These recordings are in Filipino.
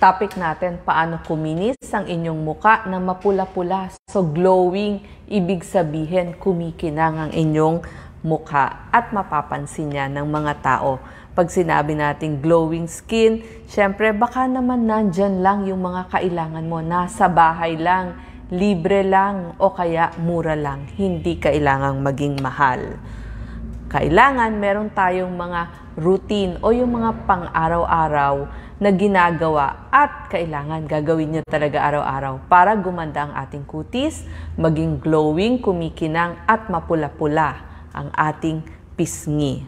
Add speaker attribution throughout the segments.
Speaker 1: Topic natin, paano kuminis ang inyong muka na mapula-pula. So glowing, ibig sabihin kumikinang ang inyong mukha at mapapansin niya ng mga tao. Pag sinabi natin glowing skin, syempre baka naman nandyan lang yung mga kailangan mo. Nasa bahay lang, libre lang o kaya mura lang. Hindi kailangang maging mahal. Kailangan meron tayong mga routine o yung mga pang-araw-araw na ginagawa at kailangan gagawin nyo talaga araw-araw para gumanda ang ating kutis, maging glowing, kumikinang at mapula-pula ang ating pisngi.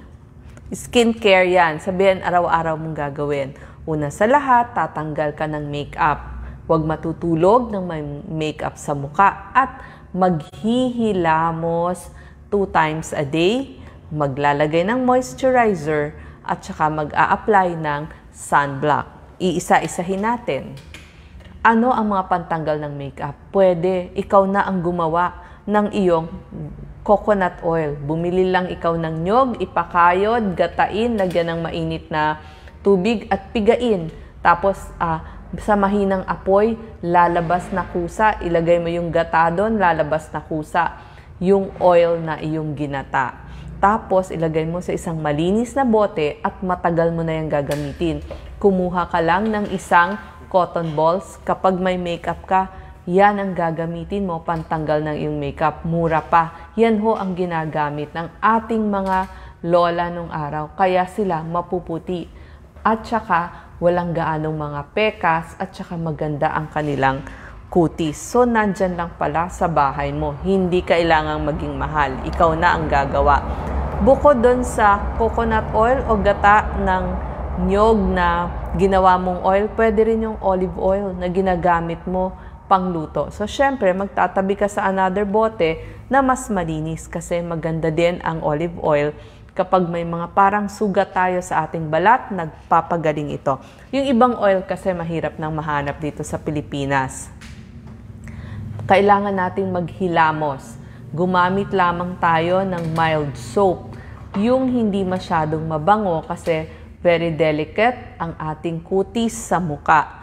Speaker 1: Skincare yan. Sabihin araw-araw mong gagawin. Una sa lahat, tatanggal ka ng makeup. Huwag matutulog ng may makeup sa muka at maghihilamos 2 times a day. Maglalagay ng moisturizer at saka mag-a-apply ng sunblock. Iisa-isahin natin. Ano ang mga pantanggal ng makeup? Pwede, ikaw na ang gumawa ng iyong coconut oil. Bumili lang ikaw ng nyog, ipakayod, gatain, lagyan ng mainit na tubig at pigain. Tapos, sa mahinang apoy, lalabas na kusa. Ilagay mo yung gata doon, lalabas na kusa yung oil na iyong ginata. Tapos, ilagay mo sa isang malinis na bote at matagal mo na yung gagamitin. Kumuha ka lang ng isang cotton balls. Kapag may makeup ka, yan ang gagamitin mo pantanggal ng iyong makeup. Mura pa. Yan ho ang ginagamit ng ating mga lola nung araw. Kaya sila mapuputi. At saka, walang gaanong mga pekas at saka maganda ang kanilang kutis. So, nandyan lang pala sa bahay mo. Hindi kailangang maging mahal. Ikaw na ang gagawa. Bukod doon sa coconut oil o gata ng nyog na ginawa mong oil, pwede rin yung olive oil na ginagamit mo pangluto. So, syempre, magtatabi ka sa another bote na mas malinis kasi maganda din ang olive oil. Kapag may mga parang sugat tayo sa ating balat, nagpapagaling ito. Yung ibang oil kasi mahirap nang mahanap dito sa Pilipinas. Kailangan nating maghilamos. Gumamit lamang tayo ng mild soap. Yung hindi masyadong mabango kasi very delicate ang ating kutis sa muka.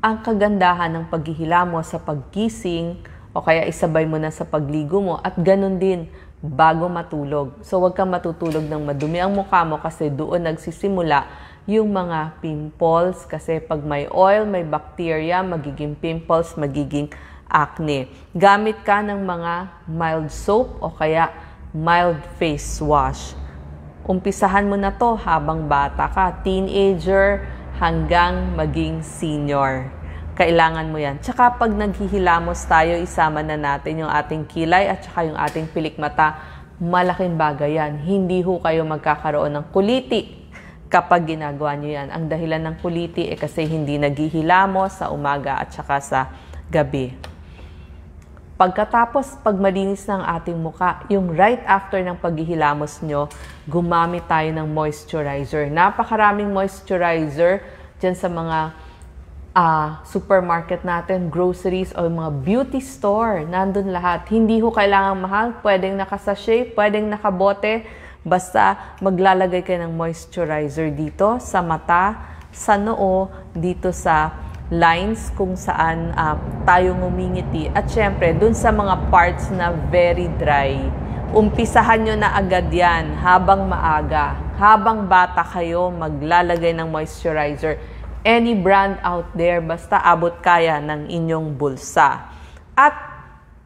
Speaker 1: Ang kagandahan ng paghihilamos sa paggising o kaya isabay mo na sa pagligo mo at ganun din bago matulog. So, huwag kang matutulog ng madumi ang mukha mo kasi doon nagsisimula yung mga pimples kasi pag may oil, may bacteria, magiging pimples, magiging acne. Gamit ka ng mga mild soap o kaya mild face wash. Umpisahan mo na to habang bata ka, teenager hanggang maging senior. Kailangan mo yan. Tsaka pag naghihilamos tayo, isama na natin yung ating kilay at tsaka yung ating pilikmata. Malaking bagay yan. Hindi ho kayo magkakaroon ng kuliti kapag ginagawa nyo yan. Ang dahilan ng kuliti kasi hindi naghihilamos sa umaga at tsaka sa gabi. Pagkatapos, pag malinis ng ating muka, yung right after ng paghihilamos nyo, gumamit tayo ng moisturizer. Napakaraming moisturizer dyan sa mga supermarket natin, groceries o mga beauty store. Nandun lahat. Hindi ho kailangang mahal. Pwedeng nakasachet, pwedeng nakabote. Basta maglalagay kayo ng moisturizer dito sa mata, sa noo, dito sa lines kung saan tayo ngumingiti. At syempre, dun sa mga parts na very dry, umpisahan nyo na agad yan habang maaga. Habang bata kayo, maglalagay ng moisturizer. Any brand out there, basta abot kaya ng inyong bulsa. At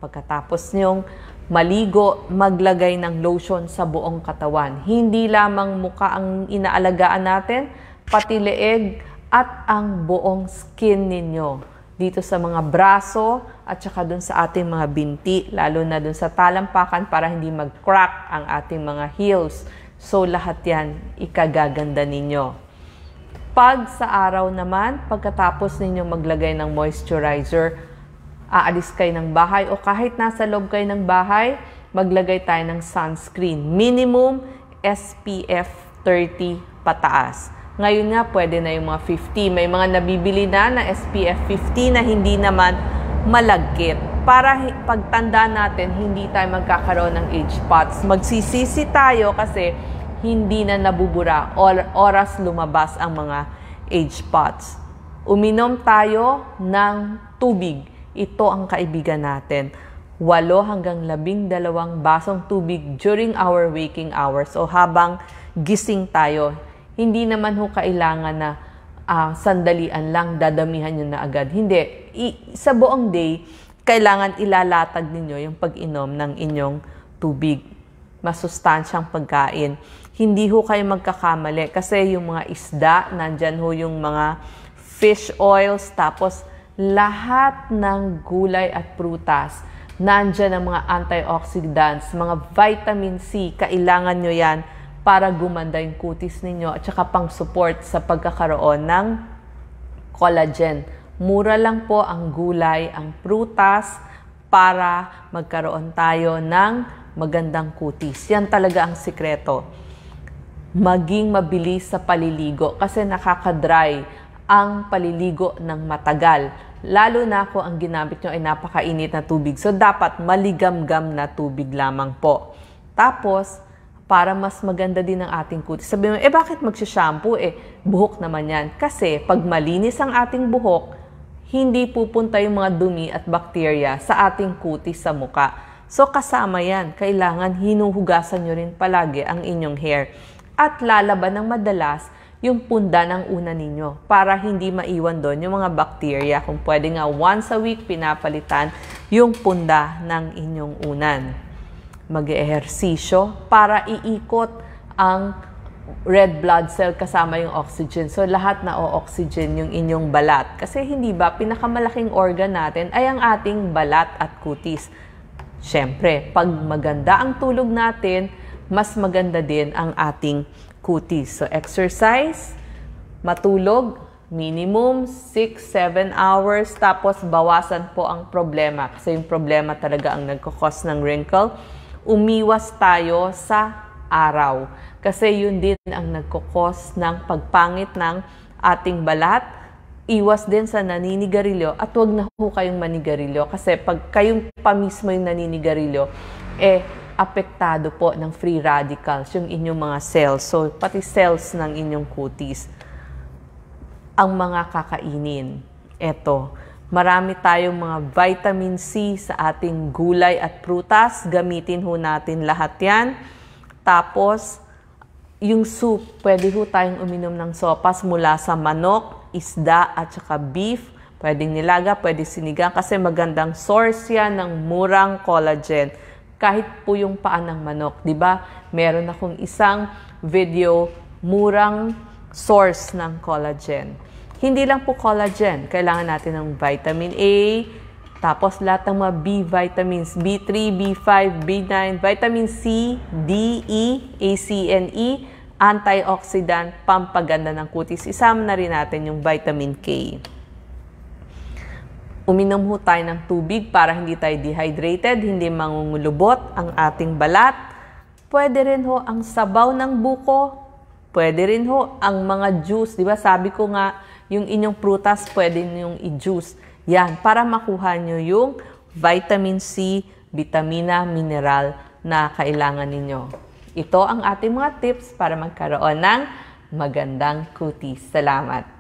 Speaker 1: pagkatapos nyong maligo, maglagay ng lotion sa buong katawan. Hindi lamang muka ang inaalagaan natin, pati leeg at ang buong skin ninyo. Dito sa mga braso at saka dun sa ating mga binti, lalo na dun sa talampakan para hindi mag-crack ang ating mga heels. So lahat yan, ikagaganda ninyo. Pag sa araw naman, pagkatapos ninyo maglagay ng moisturizer, aalis kayo ng bahay o kahit nasa loob kayo ng bahay, maglagay tayo ng sunscreen. Minimum SPF 30 pataas. Ngayon nga, pwede na yung mga 50. May mga nabibili na SPF 50 na hindi naman malagkit. Para pagtanda natin, hindi tayo magkakaroon ng age spots. Magsisisi tayo kasi hindi na nabubura oras lumabas ang mga age spots. Uminom tayo ng tubig. Ito ang kaibigan natin. 8 hanggang 12 basong tubig during our waking hours. O habang gising tayo. Hindi naman ho kailangan na sandalian lang, dadamihan nyo na agad. Hindi. Sa buong day, kailangan ilalatag ninyo yung pag-inom ng inyong tubig. Masustansyang pagkain. Hindi ho kayo magkakamali kasi yung mga isda, nandyan ho yung mga fish oils, tapos lahat ng gulay at prutas, nandyan ang mga antioxidants, mga vitamin C, kailangan nyo yan para gumanda yung kutis ninyo at saka pang-support sa pagkakaroon ng collagen. Mura lang po ang gulay, ang prutas para magkaroon tayo ng magandang kutis. Yan talaga ang sikreto. Maging mabilis sa paliligo kasi nakaka-dry ang paliligo ng matagal. Lalo na kung ang ginamit nyo ay napakainit na tubig. So, dapat maligamgam na tubig lamang po. Tapos, para mas maganda din ang ating kutis. Sabi mo, bakit magsha-shampoo? Buhok naman yan. Kasi, pag malinis ang ating buhok, hindi pupunta yung mga dumi at bakterya sa ating kutis sa muka. So, kasama yan. Kailangan hinuhugasan nyo rin palagi ang inyong hair. At lalaban ng madalas yung punda ng una ninyo para hindi maiwan doon yung mga bakterya. Kung pwede nga once a week pinapalitan yung punda ng inyong unan. Mag-ehersisyo para iikot ang red blood cell kasama yung oxygen. So lahat na o-oxygen yung inyong balat. Kasi hindi ba pinakamalaking organ natin ay ang ating balat at kutis. Siyempre, pag maganda ang tulog natin, mas maganda din ang ating kutis. So, exercise, matulog, minimum 6-7 hours, tapos bawasan po ang problema. Kasi yung problema talaga ang nagkakos ng wrinkle. Umiwas tayo sa araw. Kasi yun din ang nagkakos ng pagpangit ng ating balat. Iwas din sa naninigarilyo at huwag na ho kayong manigarilyo. Kasi pag kayong pa mismo yung naninigarilyo, apektado po ng free radicals yung inyong mga cells. So, pati cells ng inyong kutis. Ang mga kakainin. Eto, marami tayong mga vitamin C sa ating gulay at prutas. Gamitin ho natin lahat yan. Tapos, yung soup, pwede ho tayong uminom ng sopas mula sa manok, isda at saka beef. Pwedeng nilaga, pwede sinigang kasi magandang source yan ng murang collagen. Kahit po yung paa ng manok, di ba? Meron akong isang video, murang source ng collagen. Hindi lang po collagen, kailangan natin ng vitamin A, tapos lahat ng mga B vitamins, B3, B5, B9, vitamin C, D, E, A, C, and E, antioxidant, pampaganda ng kutis. Isama na rin natin yung vitamin K. Uminom ho tayo ng tubig para hindi tayo dehydrated, hindi mangungulubot ang ating balat. Pwede rin ho ang sabaw ng buko. Pwede rin ho ang mga juice. Di ba? Sabi ko nga, yung inyong prutas, pwede niyong i-juice. Yan, para makuha nyo yung vitamin C, vitamina, mineral na kailangan ninyo. Ito ang ating mga tips para magkaroon ng magandang kutis. Salamat!